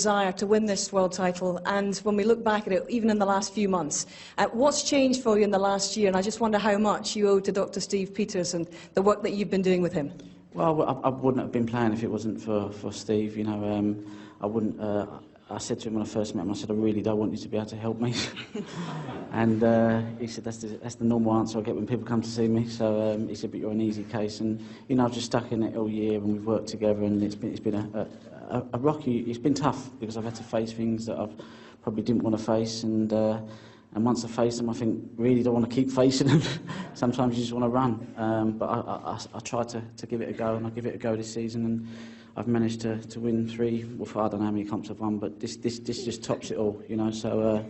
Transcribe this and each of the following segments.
desire to win this world title, and when we look back at it, even in the last few months, what's changed for you in the last year? And I just wonder how much you owe to Dr. Steve Peters and the work that you've been doing with him. Well, I wouldn't have been playing if it wasn't for Steve. You know, I wouldn't. I said to him when I first met him, I said, I really don't want you to be able to help me. And he said, that's the normal answer I get when people come to see me. So he said, but you're an easy case. And, you know, I've just stuck in it all year and we've worked together, and it's been a rocky, it's been tough because I've had to face things that I've probably didn't want to face. And once I face them, I think, really don't want to keep facing them. Sometimes you just want to run. But I try to give it a go, and I give it a go this season. And I've managed to win 3, well, I don't know how many comps I've won, but this just tops it all, you know. So a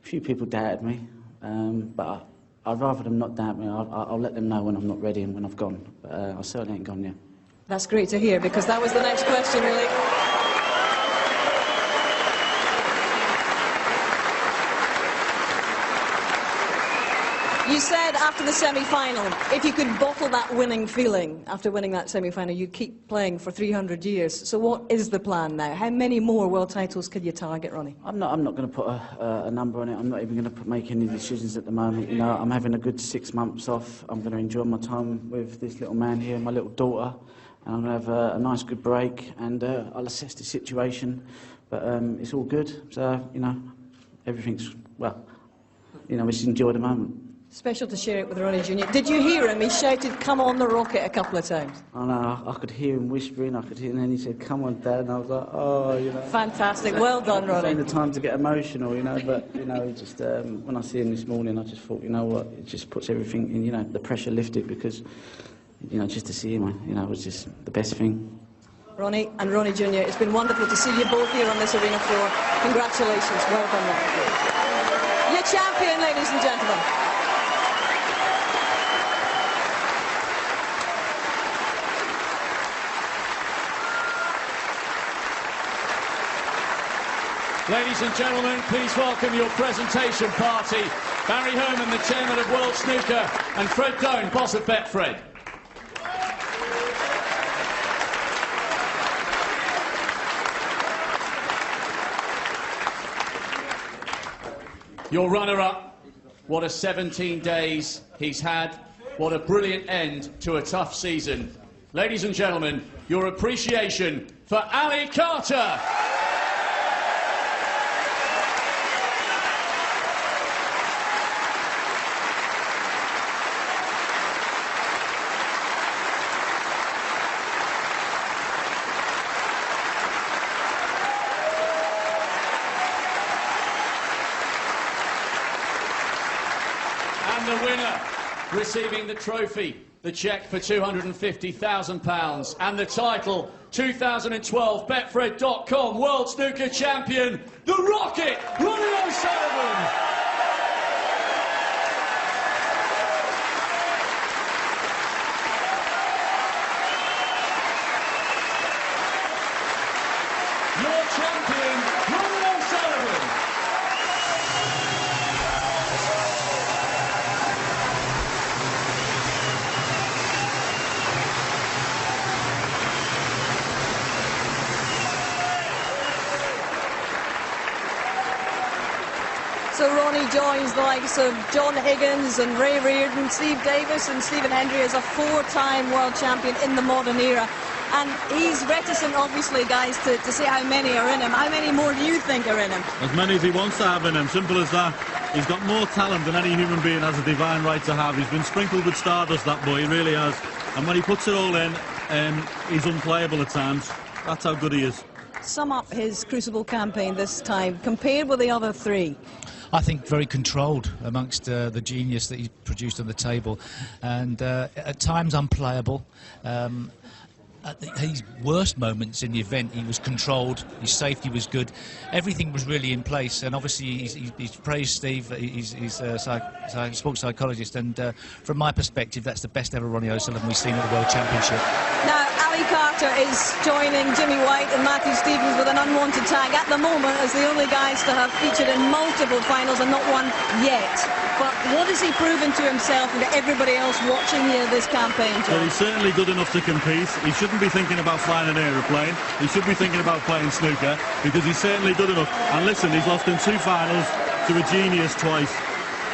few people doubted me, but I'd rather them not doubt me. I'll let them know when I'm not ready and when I've gone. But I certainly ain't gone yet. That's great to hear, because that was the next question, really. You said after the semi-final, if you could bottle that winning feeling after winning that semi-final, you'd keep playing for 300 years. So what is the plan now? How many more world titles could you target, Ronnie? I'm not going to put a number on it. I'm not even going to make any decisions at the moment. You know, I'm having a good 6 months off. I'm going to enjoy my time with this little man here, my little daughter, and I'm going to have a nice, good break, and I'll assess the situation. But it's all good. So, you know, everything's, well, you know, we just enjoy the moment. Special to share it with Ronnie Jr. Did you hear him? He shouted, "Come on the rocket," a couple of times. I know, I could hear him whispering, and then he said, "Come on, Dad," and I was like, oh, you know. Fantastic, well done, Ronnie. It ain't the time to get emotional, you know, but, you know, just, when I see him this morning, I just thought, you know what, it just puts everything in, you know, the pressure lifted, because, you know, just to see him, you know, was just the best thing. Ronnie and Ronnie Jr., it's been wonderful to see you both here on this arena floor. Congratulations, well done, Ronnie. You're champion, ladies and gentlemen. Ladies and gentlemen, please welcome your presentation party. Barry Herman, the chairman of World Snooker, and Fred Doan, boss of Betfred. Your runner-up, what a 17 days he's had. What a brilliant end to a tough season. Ladies and gentlemen, your appreciation for Ali Carter. And the winner, receiving the trophy, the cheque for £250,000, and the title, 2012 Betfred.com World Snooker Champion, the Rocket, Ronnie O'Sullivan. Your champion, Ronnie O'Sullivan. So Ronnie joins the likes of John Higgins and Ray Reardon, Steve Davis and Stephen Hendry as a 4-time world champion in the modern era. And he's reticent, obviously, guys, to say how many are in him. How many more do you think are in him? As many as he wants to have in him, simple as that. He's got more talent than any human being has a divine right to have. He's been sprinkled with stardust, that boy, he really has. And when he puts it all in, he's unplayable at times. That's how good he is. Sum up his Crucible campaign this time, compared with the other 3. I think very controlled amongst the genius that he's produced on the table, and at times unplayable. At his worst moments in the event, he was controlled, his safety was good, everything was really in place, and obviously he's praised Steve, he's a sports psychologist, and from my perspective, that's the best ever Ronnie O'Sullivan we've seen at the World Championship. Now, Ali Ali Carter is joining Jimmy White and Matthew Stevens with an unwanted tag at the moment as the only guys to have featured in multiple finals and not one yet. But what has he proven to himself and to everybody else watching here this campaign, John? Well, he's certainly good enough to compete. He shouldn't be thinking about flying an aeroplane. He should be thinking about playing snooker, because he's certainly good enough. And listen, he's lost in 2 finals to a genius twice.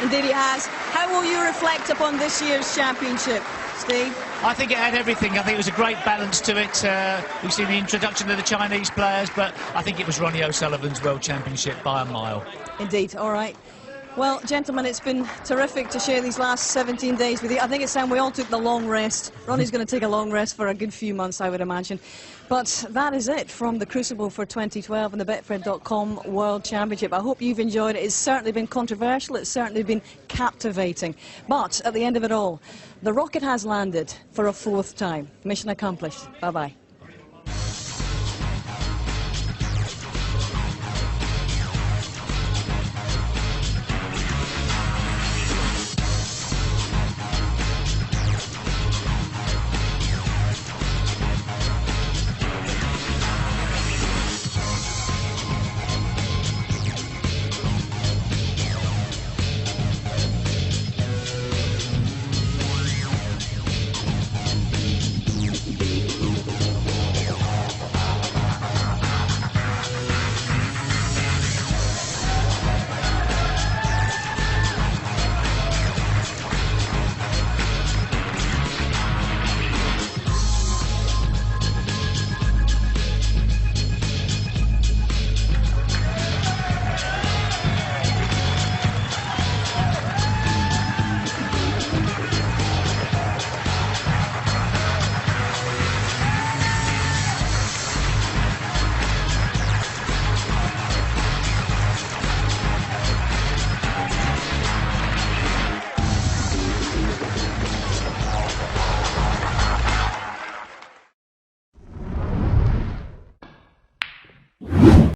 Indeed he has. How will you reflect upon this year's championship, Steve? I think it had everything. I think it was a great balance to it. We've seen the introduction of the Chinese players, but I think it was Ronnie O'Sullivan's World Championship by a mile. Indeed, all right. Well, gentlemen, it's been terrific to share these last 17 days with you. I think it's time we all took the long rest. Ronnie's going to take a long rest for a good few months, I would imagine. But that is it from the Crucible for 2012 and the Betfred.com World Championship. I hope you've enjoyed it. It's certainly been controversial. It's certainly been captivating. But at the end of it all, the rocket has landed for a 4th time. Mission accomplished. Bye-bye.